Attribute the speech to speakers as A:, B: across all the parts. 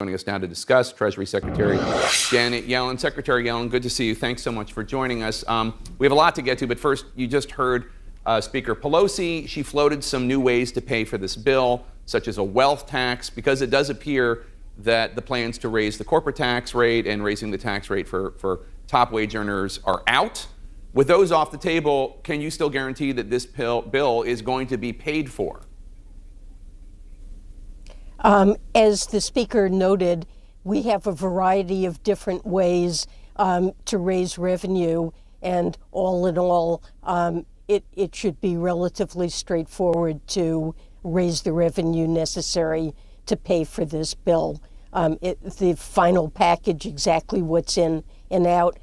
A: Joining us now to discuss, Treasury Secretary Janet Yellen. Secretary Yellen, good to see you. Thanks so much for joining us. We have a lot to get to, but first, you just heard Speaker Pelosi. She floated some new ways to pay for this bill, such as a wealth tax, because it does appear that the plans to raise the corporate tax rate and raising the tax rate for top wage earners are out. With those off the table, can you still guarantee that this bill is going to be paid for?
B: As the speaker noted, we have a variety of different ways to raise revenue, and all in all, it should be relatively straightforward to raise the revenue necessary to pay for this bill. The final package, exactly what's in and out,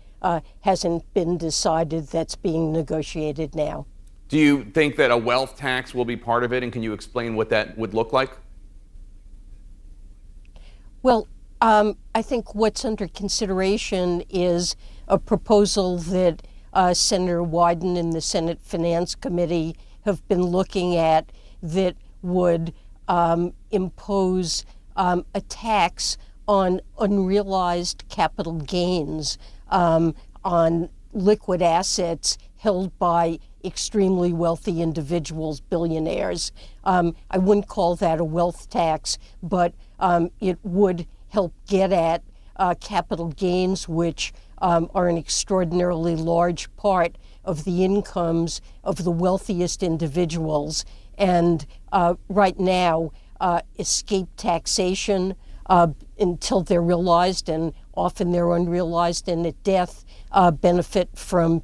B: hasn't been decided. That's being negotiated now.
A: Do you think that a wealth tax will be part of it, and can you explain what that would look like?
B: Well, I think what's under consideration is a proposal that Senator Wyden and the Senate Finance Committee have been looking at that would impose a tax on unrealized capital gains on liquid assets held by extremely wealthy individuals, billionaires. I wouldn't call that a wealth tax, but it would help get at capital gains, which are an extraordinarily large part of the incomes of the wealthiest individuals. And right now, escape taxation until they're realized, and often they're unrealized and at death, benefit from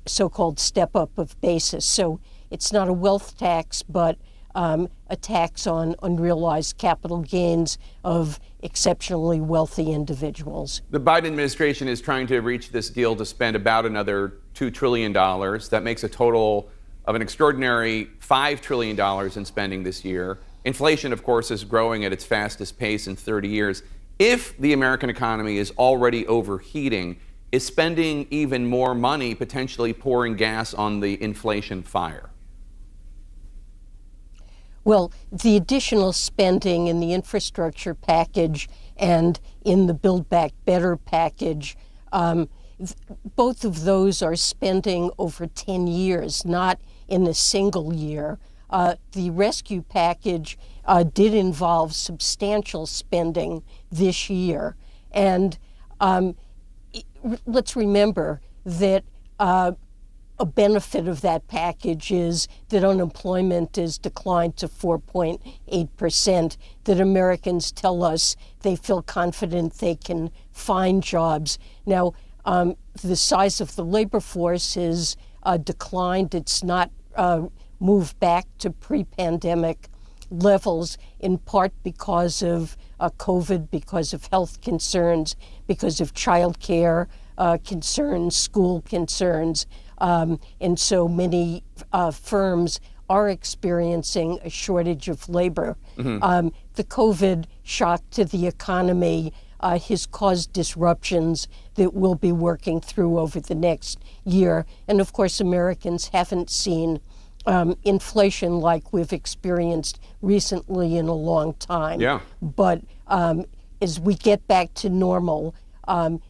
B: so-called step-up of basis. So it's not a wealth tax, but a tax on unrealized capital gains of exceptionally wealthy individuals.
A: The Biden administration is trying to reach this deal to spend about another $2 trillion. That makes a total of an extraordinary $5 trillion in spending this year. Inflation, of course, is growing at its fastest pace in 30 years. If the American economy is already overheating, is spending even more money potentially pouring gas on the inflation fire?
B: Well, the additional spending in the infrastructure package and in the Build Back Better package, both of those are spending over 10 years, not in a single year. The rescue package did involve substantial spending this year. And let's remember that a benefit of that package is that unemployment has declined to 4.8%, that Americans tell us they feel confident they can find jobs. Now, the size of the labor force has declined. It's not moved back to pre-pandemic levels, in part because of COVID, because of health concerns, because of child care concerns, school concerns. And so many firms are experiencing a shortage of labor. Mm-hmm. The COVID shock to the economy has caused disruptions that we'll be working through over the next year. And of course, Americans haven't seen inflation like we've experienced recently in a long time. Yeah. But as we get back to normal,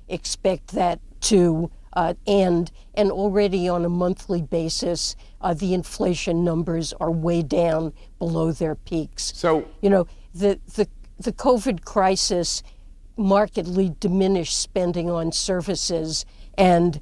B: expect that to end. And already on a monthly basis, the inflation numbers are way down below their peaks. So, you know, the COVID crisis markedly diminished spending on services and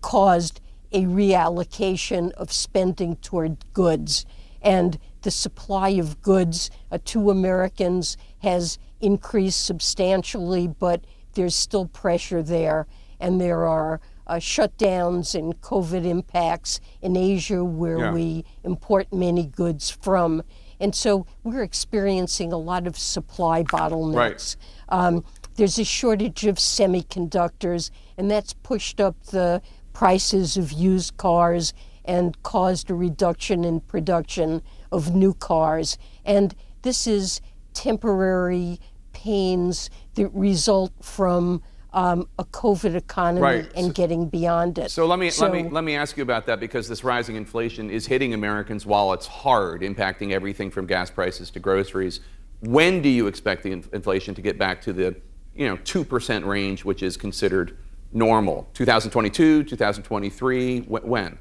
B: caused a reallocation of spending toward goods. And the supply of goods to Americans has increased substantially, but there's still pressure there. And there are shutdowns and COVID impacts in Asia where we import many goods from. And so we're experiencing a lot of supply bottlenecks. Right. There's a shortage of semiconductors, and that's pushed up the prices of used cars and caused a reduction in production of new cars. And this is temporary pains that result from a COVID economy and getting beyond it.
A: So let me ask you about that, because this rising inflation is hitting Americans' wallets hard, impacting everything from gas prices to groceries. When do you expect the inflation to get back to the 2% range, which is considered normal? 2022, 2023, when?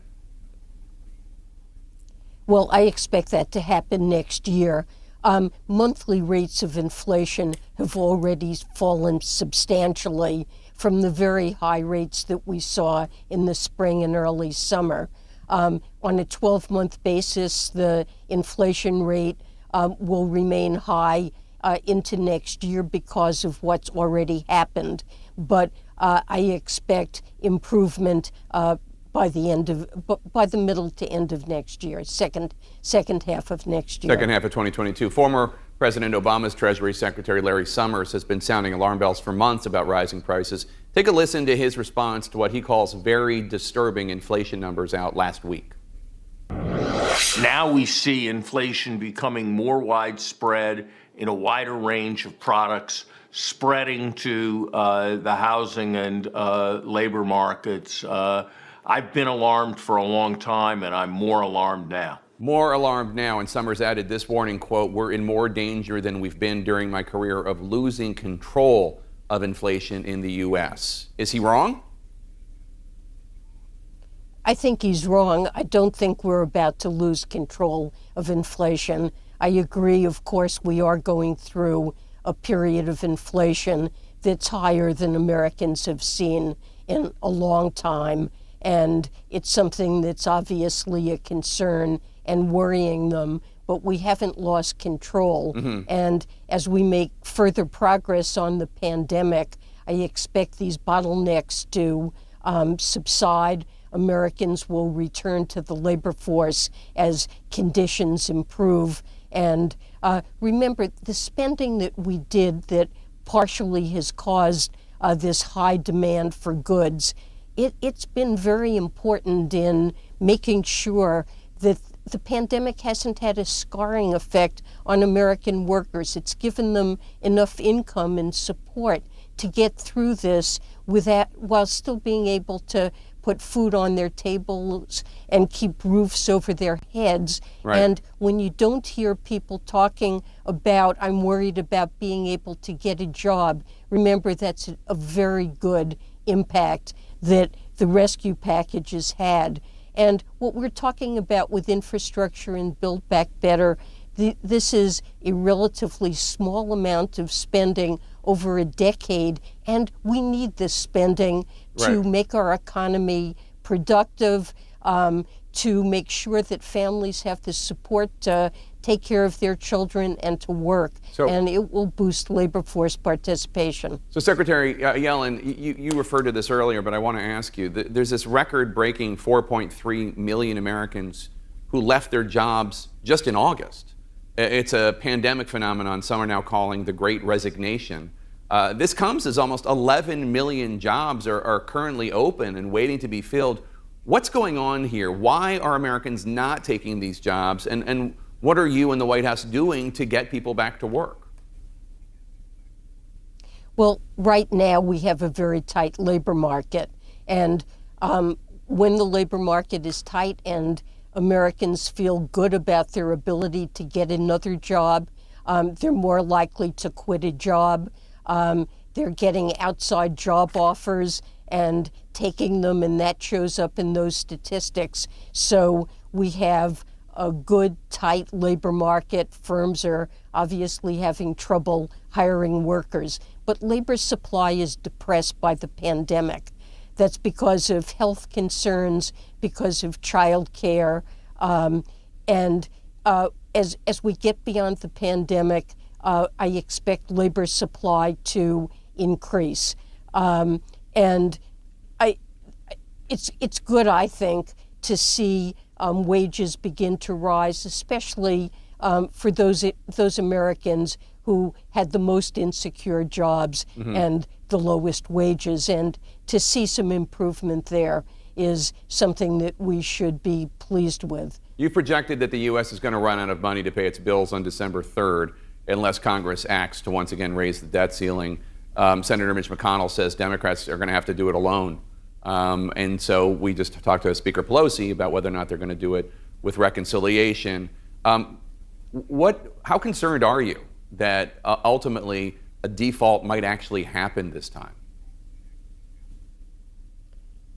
B: Well, I expect that to happen next year. Monthly rates of inflation have already fallen substantially from the very high rates that we saw in the spring and early summer. On a 12-month basis, the inflation rate will remain high into next year because of what's already happened. But I expect improvement by the middle to end of next year, second half of next year.
A: Second half of 2022. Former President Obama's Treasury Secretary Larry Summers has been sounding alarm bells for months about rising prices. Take a listen to his response to what he calls very disturbing inflation numbers out last week.
C: Now we see inflation becoming more widespread in a wider range of products, spreading to the housing and labor markets. I've been alarmed for a long time, and I'm more alarmed now.
A: More alarmed now, and Summers added this warning, quote, "We're in more danger than we've been during my career of losing control of inflation in the U.S." Is he wrong?
B: I think he's wrong. I don't think we're about to lose control of inflation. I agree, of course, we are going through a period of inflation that's higher than Americans have seen in a long time. And it's something that's obviously a concern and worrying them, but we haven't lost control. And as we make further progress on the pandemic, I expect these bottlenecks to subside. Americans will return to the labor force as conditions improve. And remember, the spending that we did that partially has caused this high demand for goods, it's been very important in making sure that the pandemic hasn't had a scarring effect on American workers. It's given them enough income and support to get through this while still being able to put food on their tables and keep roofs over their heads.
A: Right.
B: And when you don't hear people talking about, I'm worried about being able to get a job, remember that's a very good impact that the rescue package has had. And what we're talking about with infrastructure and Build Back Better, this is a relatively small amount of spending over a decade, and we need this spending to make our economy productive, to make sure that families have the support to take care of their children and to work, and it will boost labor force participation.
A: So Secretary Yellen, you referred to this earlier, but I want to ask you, there's this record-breaking 4.3 million Americans who left their jobs just in August. It's a pandemic phenomenon some are now calling the Great Resignation. This comes as almost 11 million jobs are currently open and waiting to be filled. What's going on here? Why are Americans not taking these jobs? And what are you and the White House doing to get people back to work?
B: Well, right now we have a very tight labor market. And when the labor market is tight and Americans feel good about their ability to get another job, they're more likely to quit a job. They're getting outside job offers and taking them, and that shows up in those statistics. So we have a good, tight labor market. Firms are obviously having trouble hiring workers, but labor supply is depressed by the pandemic. That's because of health concerns, because of child care, and as we get beyond the pandemic, I expect labor supply to increase. And it's good, I think, to see wages begin to rise, especially for those Americans who had the most insecure jobs and the lowest wages. And to see some improvement there is something that we should be pleased with.
A: You projected that the U.S. is going to run out of money to pay its bills on December 3rd unless Congress acts to once again raise the debt ceiling. Senator Mitch McConnell says Democrats are going to have to do it alone. And so we just talked to Speaker Pelosi about whether or not they're going to do it with reconciliation. How concerned are you that ultimately a default might actually happen this time?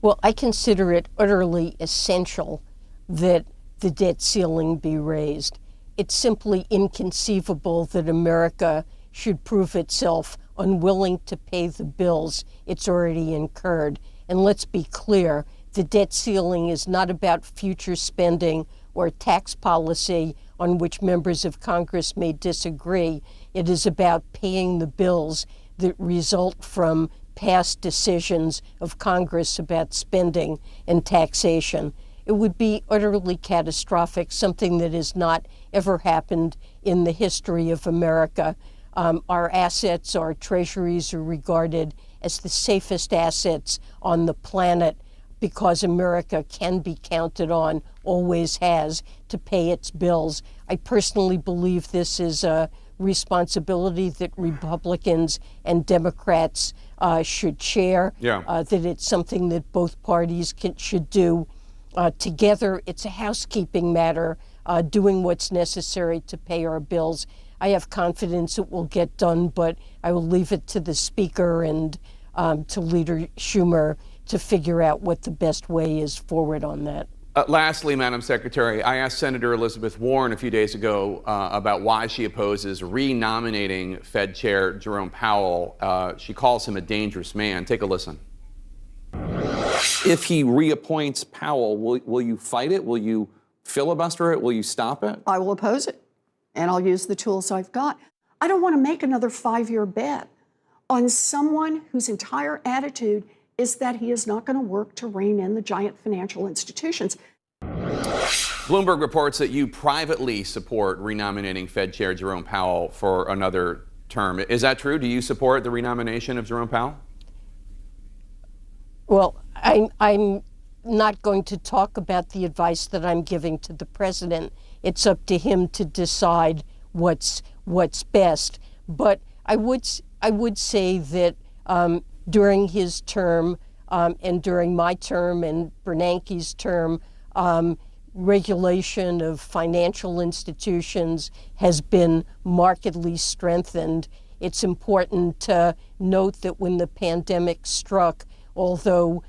B: Well, I consider it utterly essential that the debt ceiling be raised. It's simply inconceivable that America should prove itself unwilling to pay the bills it's already incurred. And let's be clear, the debt ceiling is not about future spending or tax policy on which members of Congress may disagree. It is about paying the bills that result from past decisions of Congress about spending and taxation. It would be utterly catastrophic, something that has not ever happened in the history of America. Our assets, our treasuries are regarded as the safest assets on the planet because America can be counted on, always has, to pay its bills. I personally believe this is a responsibility that Republicans and Democrats should share, that it's something that both parties should do together. It's a housekeeping matter, doing what's necessary to pay our bills. I have confidence it will get done, but I will leave it to the Speaker and to Leader Schumer to figure out what the best way is forward on that.
A: Lastly, Madam Secretary, I asked Senator Elizabeth Warren a few days ago about why she opposes re-nominating Fed Chair Jerome Powell. She calls him a dangerous man. Take a listen. If he reappoints Powell, will you fight it? Will you filibuster it? Will you stop it?
D: I will oppose it, and I'll use the tools I've got. I don't want to make another 5-year bet on someone whose entire attitude is that he is not going to work to rein in the giant financial institutions.
A: Bloomberg reports that you privately support renominating Fed Chair Jerome Powell for another term. Is that true? Do you support the renomination of Jerome Powell?
B: Well, I'm not going to talk about the advice that I'm giving to the president. It's up to him to decide what's best. But I would say that during his term and during my term and Bernanke's term, regulation of financial institutions has been markedly strengthened. It's important to note that when the pandemic struck, although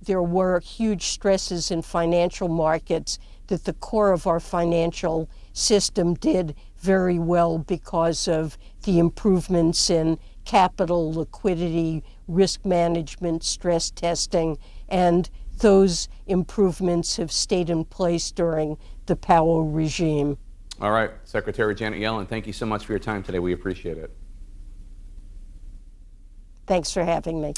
B: there were huge stresses in financial markets, that the core of our financial system did very well because of the improvements in capital, liquidity, risk management, stress testing, and those improvements have stayed in place during the Powell regime.
A: All right, Secretary Janet Yellen, thank you so much for your time today. We appreciate it.
B: Thanks for having me.